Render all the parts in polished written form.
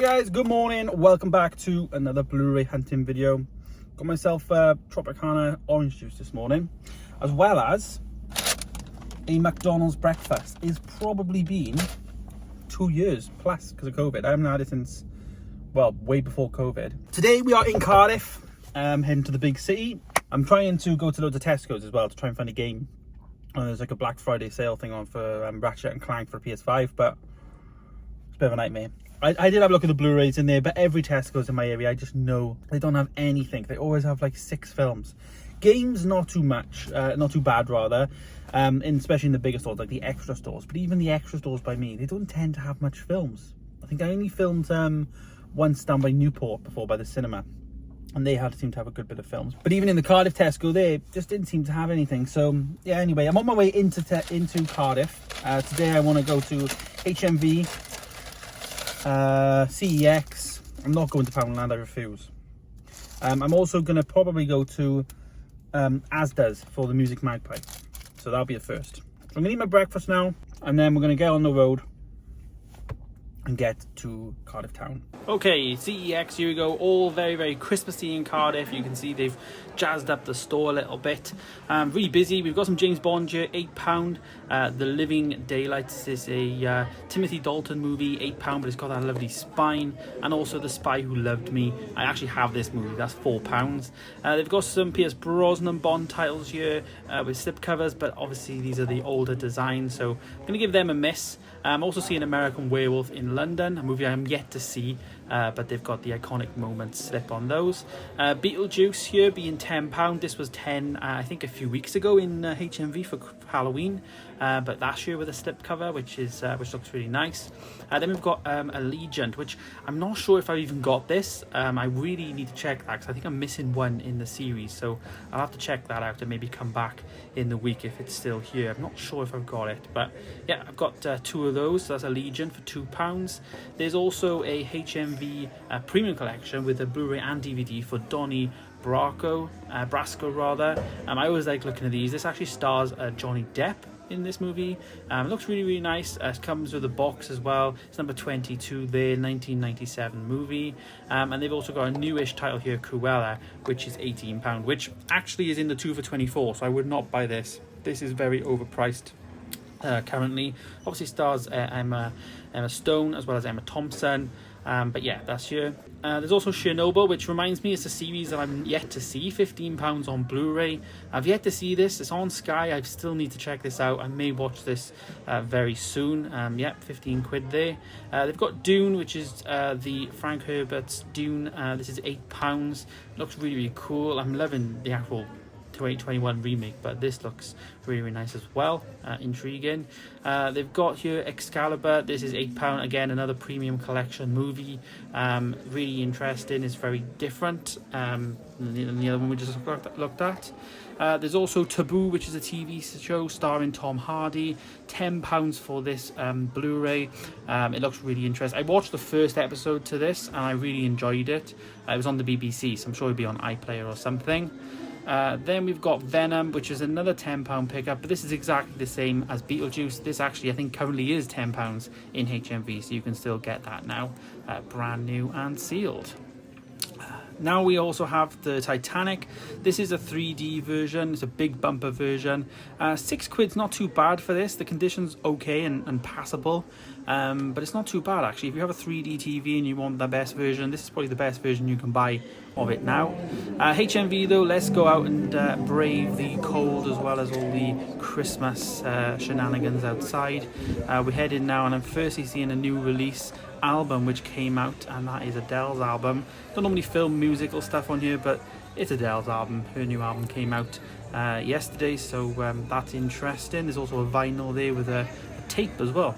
Hi guys, good morning. Welcome back to another Blu-ray hunting video. Got myself Tropicana orange juice this morning, as well as a McDonald's breakfast. It's probably been 2 years plus because of COVID. I haven't had it since, well, way before COVID. Today we are in Cardiff, heading to the big city. I'm trying to go to loads of Tesco's as well to try and find a game. There's like a Black Friday sale thing on for Ratchet and Clank for PS5, but it's a bit of a nightmare. I did have a look at the Blu-rays in there, but every Tesco's in my area, I just know they don't have anything. They always have like 6 films. Games, not too much, not too bad rather, especially in the bigger stores, like the extra stores. But even the extra stores by me, they don't tend to have much films. I think I only filmed once down by Newport before, by the cinema. And they seem to have a good bit of films. But even in the Cardiff Tesco, they just didn't seem to have anything. So yeah, anyway, I'm on my way into Cardiff. Today I want to go to HMV, CEX. I'm not going to Poundland, I refuse. I'm also going to probably go to Asda's for the Music Magpie. So that'll be a first. So I'm going to eat my breakfast now, and then we're going to get on the road and get to Cardiff town. Okay, CEX, here we go. All very, very Christmassy in Cardiff. You can see they've jazzed up the store a little bit. Really busy. We've got some James Bond here, £8. The Living Daylights is a Timothy Dalton movie, £8, but it's got that lovely spine. And also The Spy Who Loved Me. I actually have this movie, that's £4. They've got some Pierce Brosnan Bond titles here with slipcovers, but obviously these are the older designs, so I'm going to give them a miss. I'm also seeing American Werewolf in London, a movie I'm yet to see, but they've got the iconic moments slip on those. Beetlejuice here being £10. This was 10 I think a few weeks ago in HMV for Halloween, but last year with a slipcover, which looks really nice. Then we've got Allegiant, which I'm not sure if I've even got this. I really need to check that because I think I'm missing one in the series, so I'll have to check that out and maybe come back in the week if it's still here. I'm not sure if I've got it, but yeah, I've got 2 of those. So that's Allegiant for £2. There's also a HMV premium collection with a Blu-ray and DVD for Donnie Brasco. I always like looking at these. This actually stars Johnny Depp in this movie. It looks really, really nice. It comes with a box as well. It's number 22 there, 1997 movie. And they've also got a newish title here, Cruella, which is £18, which actually is in the 2 for £24, so I would not buy this. This is very overpriced. Currently, obviously stars Emma Stone as well as Emma Thompson, but yeah, that's here. There's also Chernobyl, which reminds me it's a series that I'm yet to see. £15 on Blu-ray. I've yet to see this. It's on Sky. I still need to check this out. I may watch this very soon. Yep, 15 quid there. They've got Dune, which is the Frank Herbert's Dune. This is £8. Looks really, really cool. I'm loving the actual 2021 remake, but this looks really, really nice as well. Intriguing. They've got here Excalibur. This is £8. Again, another premium collection movie. Really interesting. It's very different than the other one we just looked at. There's also Taboo, which is a TV show starring Tom Hardy. £10 for this Blu-ray. It looks really interesting. I watched the first episode to this and I really enjoyed it. It was on the BBC, so I'm sure it'll be on iPlayer or something. Then we've got Venom, which is another £10 pickup, but this is exactly the same as Beetlejuice. This actually I think currently is £10 in HMV, so you can still get that now, brand new and sealed. Now we also have the Titanic. This is a 3D version. It's a big bumper version. 6 quid's not too bad for this. The condition's okay and passable, but it's not too bad actually. If you have a 3D TV and you want the best version, this is probably the best version you can buy of it now. HMV though, let's go out and brave the cold as well as all the Christmas shenanigans outside. We're heading now, and I'm firstly seeing a new release album which came out, and that is Adele's album. Don't normally film musical stuff on here, but it's Adele's album. Her new album came out yesterday, so that's interesting. There's also a vinyl there with a tape as well.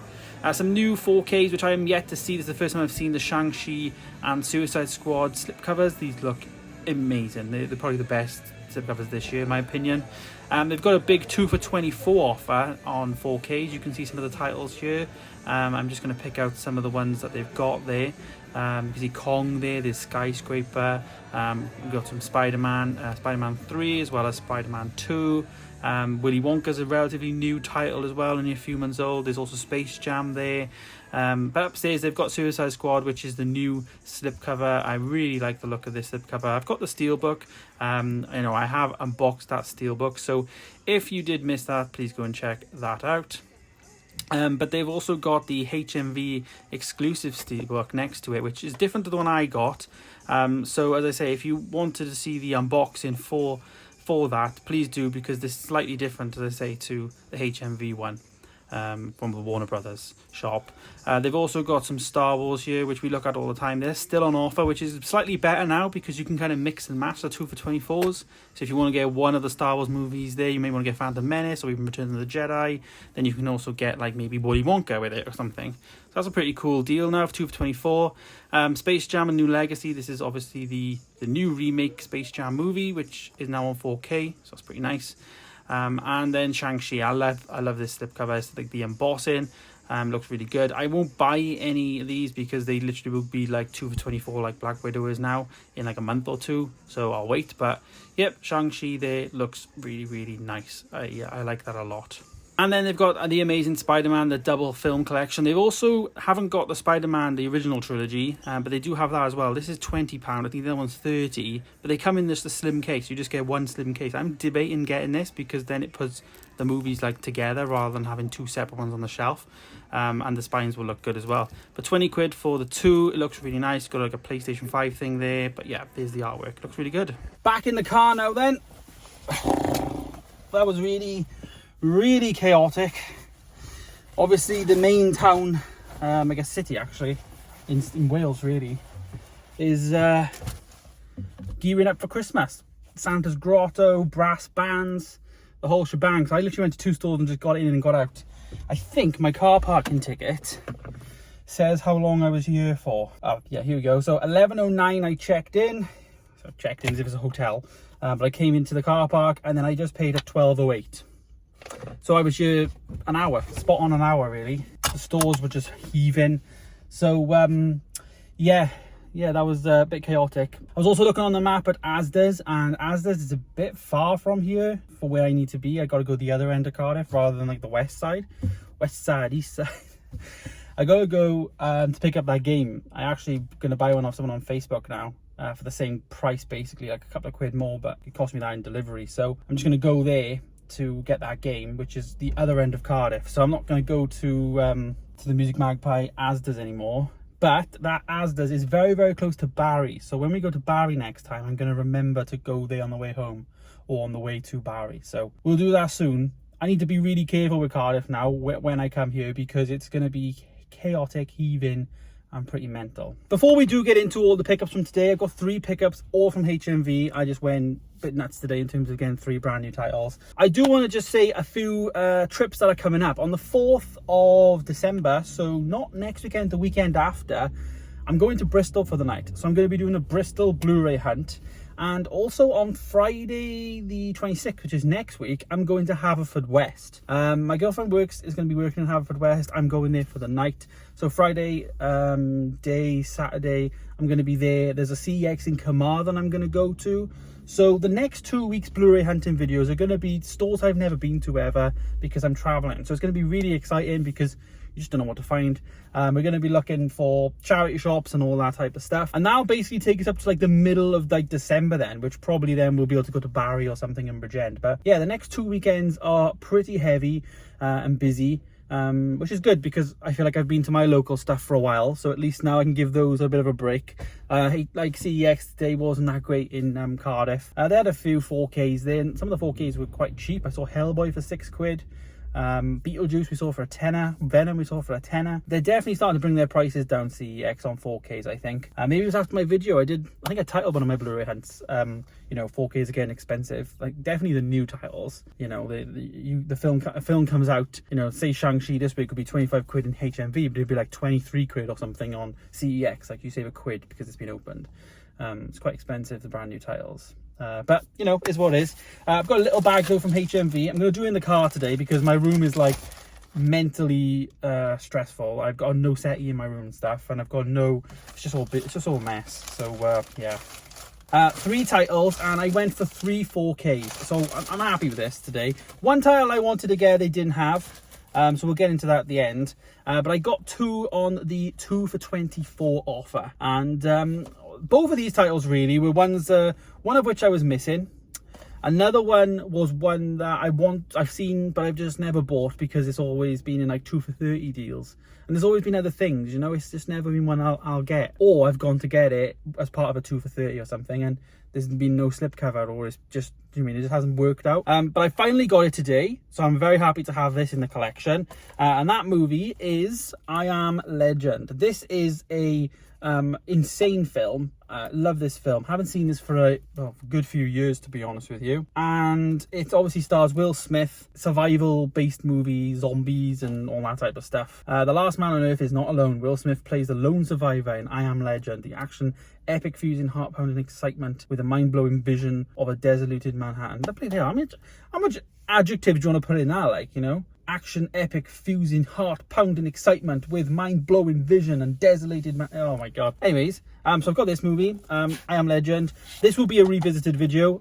Some new 4Ks which I am yet to see. This is the first time I've seen the Shanxi and Suicide Squad slipcovers. These look amazing. They're probably the best slipcovers this year in my opinion. They've got a big 2 for £24 offer on 4Ks. You can see some of the titles here. I'm just going to pick out some of the ones that they've got there. You can see Kong there, there's Skyscraper. We've got some Spider-Man, Spider-Man 3 as well as Spider-Man 2. Willy Wonka's a relatively new title as well, only a few months old. There's also Space Jam there. But upstairs they've got Suicide Squad, which is the new slipcover. I really like the look of this slipcover. I've got the steelbook. I have unboxed that steelbook, so if you did miss that, please go and check that out. But they've also got the HMV exclusive steelbook next to it, which is different to the one I got. So as I say, if you wanted to see the unboxing for that, please do, because this is slightly different, as I say, to the HMV one from the Warner Brothers shop. They've also got some Star Wars here, which we look at all the time. They're still on offer, which is slightly better now because you can kind of mix and match the 2 for $24s. So if you want to get one of the Star Wars movies there, you may want to get Phantom Menace or even Return of the Jedi. Then you can also get like maybe Willy Wonka with it or something. So that's a pretty cool deal now for 2 for $24. Space Jam: A New Legacy. This is obviously the new remake Space Jam movie, which is now on 4K. So that's pretty nice. And then Shanxi. I love this slipcover. It's like the embossing. Looks really good. I won't buy any of these because they literally will be like 2 for $24 like Black Widow is now in like a month or two. So I'll wait. But yep, Shanxi there looks really, really nice. I like that a lot. And then they've got the Amazing Spider-Man, the double film collection. They also haven't got the Spider-Man, the original trilogy, but they do have that as well. This is £20. I think the other one's $30. But they come in just a slim case. You just get one slim case. I'm debating getting this because then it puts the movies like together rather than having 2 separate ones on the shelf. And the spines will look good as well. But 20 quid for the 2. It looks really nice. Got like a PlayStation 5 thing there. But yeah, there's the artwork. It looks really good. Back in the car now then. That was really chaotic. Obviously the main town, I guess city actually, in Wales really, is gearing up for Christmas. Santa's grotto, brass bands, the whole shebang. So I literally went to 2 stores and just got in and got out. I think my car parking ticket says how long I was here for. Oh yeah, here we go. So 11:09 I checked in. So checked in as if it's a hotel, but I came into the car park and then I just paid at 12:08. So I was here an hour, spot on an hour really. The stores were just heaving. So yeah, that was a bit chaotic. I was also looking on the map at Asda's, and Asda's is a bit far from here for where I need to be. I got to go the other end of Cardiff rather than like the west side, east side. I got to go to pick up that game. I actually going to buy one off someone on Facebook now. For the same price basically, like a couple of quid more, but it cost me that in delivery. So I'm just going to go there to get that game, which is the other end of Cardiff. So I'm not going to go to the Music Magpie Asda's anymore, but that Asda's is very, very close to Barry. So when we go to Barry next time, I'm going to remember to go there on the way home or on the way to Barry. So we'll do that soon. I need to be really careful with Cardiff now when I come here because it's going to be chaotic, heaving, and pretty mental. Before we do get into all the pickups from today, I've got 3 pickups all from HMV. I just went a bit nuts today in terms of getting 3 brand new titles. I do want to just say a few trips that are coming up. On the 4th of December, so not next weekend, the weekend after, I'm going to Bristol for the night. So I'm going to be doing a Bristol Blu-ray hunt. And also on Friday the 26th, which is next week, I'm going to Haverfordwest. My girlfriend is going to be working in Haverfordwest. I'm going there for the night. So Friday Saturday, I'm going to be there. There's a CEX in Carmarthen I'm going to go to. So the next 2 weeks Blu-ray hunting videos are going to be stores I've never been to ever because I'm traveling. So it's going to be really exciting because you just don't know what to find. We're going to be looking for charity shops and all that type of stuff. And that'll basically take us up to like the middle of like December then, which probably then we'll be able to go to Barry or something in Bridgend. But yeah, the next 2 weekends are pretty heavy and busy, which is good because I feel like I've been to my local stuff for a while. So at least now I can give those a bit of a break. Like CEX today wasn't that great in Cardiff. They had a few 4Ks there, and some of the 4Ks were quite cheap. I saw Hellboy for 6 quid. Beetlejuice we saw for a tenner. Venom we saw for a tenner. They're definitely starting to bring their prices down, CEX, on 4Ks, I think. Maybe it was after my video I think I titled one of my Blu-ray hunts, 4Ks again expensive. Like definitely the new titles, the film comes out, say Shang-Chi this week could be 25 quid in HMV, but it'd be like 23 quid or something on CEX. Like you save a quid because it's been opened. It's quite expensive, the brand new titles. But is what it is. I've got a little bag though from HMV. I'm going to do it in the car today because my room is like mentally stressful. I've got no settee in my room and stuff, and I've got it's just all a mess. So yeah. 3 titles, and I went for 3 4Ks, so I'm happy with this today. One title I wanted to get, they didn't have, so we'll get into that at the end. But I got 2 on the 2 for 24 offer, and both of these titles really were ones, one of which I was missing. Another one was one that I've seen, but I've just never bought because it's always been in like 2 for 30 deals. And there's always been other things, you know, it's just never been one I'll get. Or I've gone to get it as part of a 2 for 30 or something, and there's been no slipcover, or it's just, it just hasn't worked out. But I finally got it today, so I'm very happy to have this in the collection. And that movie is I Am Legend. This is a insane film. Love this film. Haven't seen this for a good few years, to be honest with you. And it obviously stars Will Smith, survival based movie, zombies and all that type of stuff. The last man on earth is not alone. Will Smith plays the lone survivor in I Am Legend, the action epic fusing heart-pounding excitement with a mind-blowing vision of a desolated Manhattan. How much adjectives do you want to put in that, like, you know? Action epic fusing heart-pounding excitement with mind-blowing vision and desolated oh my god. Anyways, so I've got this movie, I Am Legend. This will be a revisited video.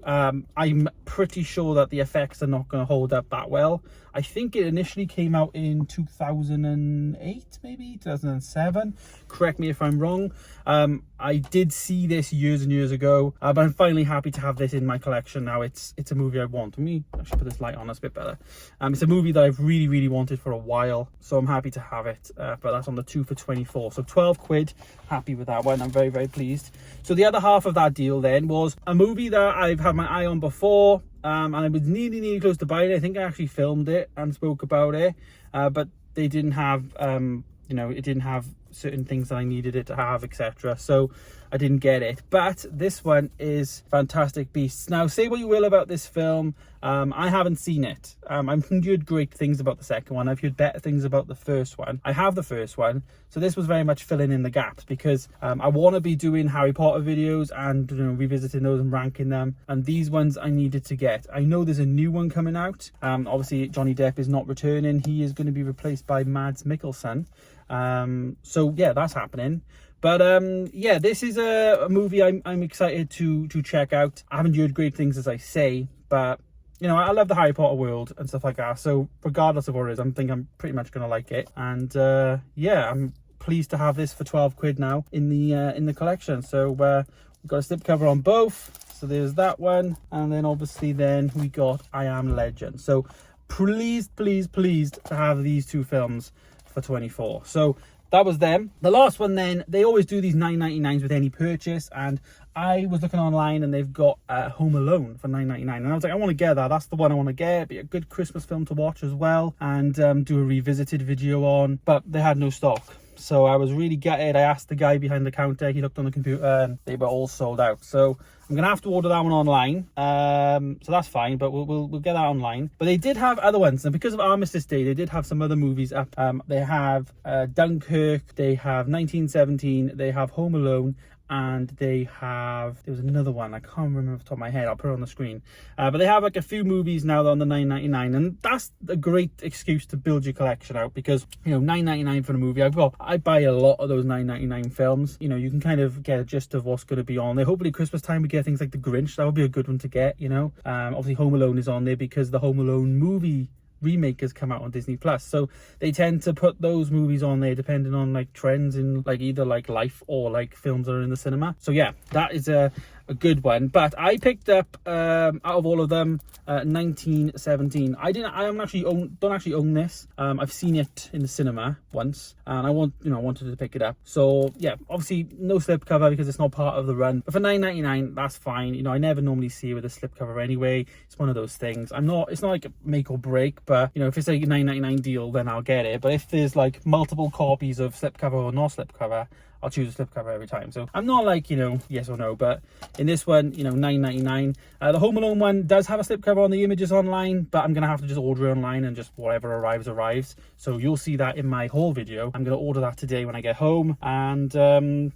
I'm pretty sure that the effects are not going to hold up that well. I think it initially came out in 2008, maybe 2007. Correct me if I'm wrong. I did see this years and years ago, but I'm finally happy to have this in my collection now. It's a movie I want. Let me actually put this light on, that's a bit better. It's a movie that I've really wanted for a while, so I'm happy to have it. But that's on the 2 for 24, so 12 quid. Happy with that one. I'm very pleased. So the other half of that deal then was a movie that I've had my eye on before, and I was nearly close to buying it. I think I actually filmed it and spoke about it, but they didn't have it didn't have certain things that I needed it to have, etc. So I didn't get it. But this one is Fantastic Beasts. Now, say what you will about this film, I haven't seen it. I've heard great things about the second one. I've heard better things about the first one. I have the first one, so this was very much filling in the gaps, because I want to be doing Harry Potter videos and revisiting those and ranking them, and these ones I needed to get. I know there's a new one coming out. Obviously Johnny Depp is not returning. He is going to be replaced by Mads Mikkelsen. So yeah, that's happening. But yeah, this is a movie I'm excited to check out. I haven't heard great things, as I say, but I love the Harry Potter world and stuff like that. So regardless of what it is, I think I'm pretty much gonna like it. And yeah, I'm pleased to have this for 12 quid now in the collection. So we've got a slipcover on both. So there's that one, and then obviously we got I Am Legend. So pleased to have these 2 films for 24. So that was them. The last one then, they always do these 9.99s with any purchase, and I was looking online and they've got Home Alone for 9.99, and I was like, I want to get that. That's the one I want to get. Be a good Christmas film to watch as well, and do a revisited video on, but they had no stock. So I was really gutted. I asked the guy behind the counter, he looked on the computer, and they were all sold out. So I'm gonna have to order that one online. So that's fine, but we'll get that online. But they did have other ones, and because of Armistice Day, they did have some other movies up. They have Dunkirk, they have 1917, they have Home Alone, and there was another one I can't remember off the top of my head. I'll put it on the screen, but they have like a few movies now on the 9.99, and that's a great excuse to build your collection out, because 9.99 for a movie, I buy a lot of those 9.99 films. You can kind of get a gist of what's going to be on there. Hopefully Christmas time we get things like The Grinch. That would be a good one to get. Obviously Home Alone is on there because the Home Alone movie remake has come out on Disney Plus, so they tend to put those movies on there depending on like trends in like either like life or like films that are in the cinema. So yeah, that is a good one. But I picked up out of all of them 1917. I don't actually own this. I've seen it in the cinema once, and I wanted to pick it up. So yeah, obviously no slipcover because it's not part of the run, but for 9.99 that's fine. I never normally see it with a slipcover anyway. It's one of those things. It's not like a make or break, but if it's a 9.99 deal, then I'll get it. But if there's like multiple copies of slipcover or no slipcover, I'll choose a slipcover every time. So I'm not like, yes or no, but in this one, 9.99. The Home Alone one does have a slipcover on the images online, but I'm going to have to just order it online, and just whatever arrives. So you'll see that in my haul video. I'm going to order that today when I get home. And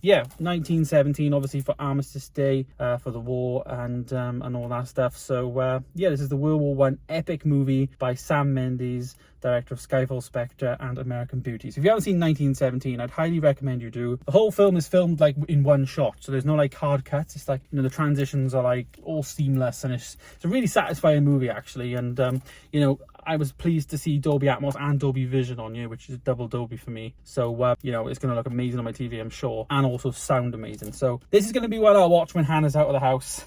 yeah, 1917, obviously for Armistice Day, for the war and all that stuff. So yeah, this is the World War I epic movie by Sam Mendes, director of Skyfall, Spectre and American Beauty. So if you haven't seen 1917, I'd highly recommend you do. The whole film is filmed like in one shot, so there's no like hard cuts. It's like, you know, the transitions are like all seamless, and it's a really satisfying movie actually. And you know, I was pleased to see Dolby Atmos and Dolby Vision on here, which is double Dolby for me. So you know, it's going to look amazing on my TV, I'm sure, and also sound amazing. So this is going to be what I'll watch when Hannah's out of the house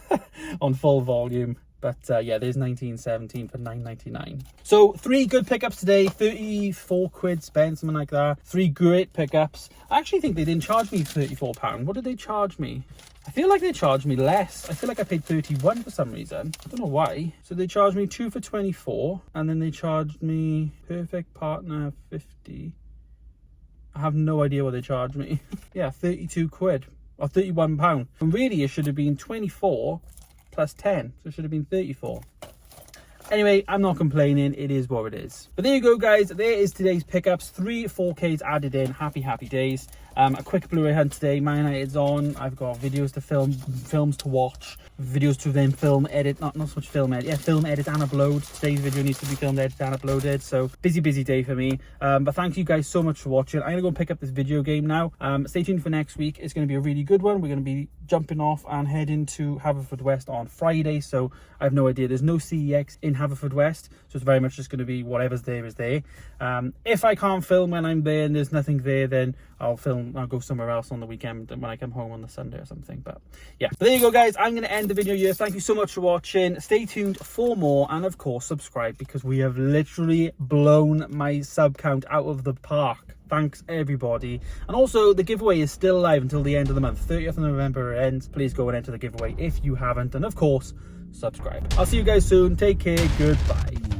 on full volume. But yeah, there's 1917 for $9.99. So 3 good pickups today, 34 quid spent, something like that. 3 great pickups. I actually think they didn't charge me £34. What did they charge me? I feel like they charged me less. I feel like I paid 31 for some reason. I don't know why. So they charged me 2 for 24, and then they charged me Perfect Partner 50. I have no idea what they charged me. Yeah, 32 quid or £31. And really, it should have been 24 plus 10, so it should have been 34. Anyway, I'm not complaining, it is what it is. But there you go guys, there is today's pickups. 3 4Ks added in, happy days. A quick Blu-ray hunt today. My night's on. I've got videos to film, films to watch, videos to then film, edit, not so much film edit, yeah, film, edit and upload. Today's video needs to be filmed, edited and uploaded, so busy day for me. But thank you guys so much for watching. I'm gonna go and pick up this video game now. Stay tuned for next week. It's gonna be a really good one. We're gonna be jumping off and heading to Haverfordwest on Friday, so I have no idea. There's no CEX in Haverfordwest, so it's very much just going to be whatever's there is there. If I can't film when I'm there and there's nothing there, then I'll go somewhere else on the weekend when I come home on the Sunday or something. But yeah, but there you go guys, I'm going to end the video here. Thank you so much for watching. Stay tuned for more, and of course subscribe, because we have literally blown my sub count out of the park. Thanks everybody. And also the giveaway is still live until the end of the month. 30th of November it ends. Please go and enter the giveaway if you haven't, and of course subscribe. I'll see you guys soon. Take care. Goodbye.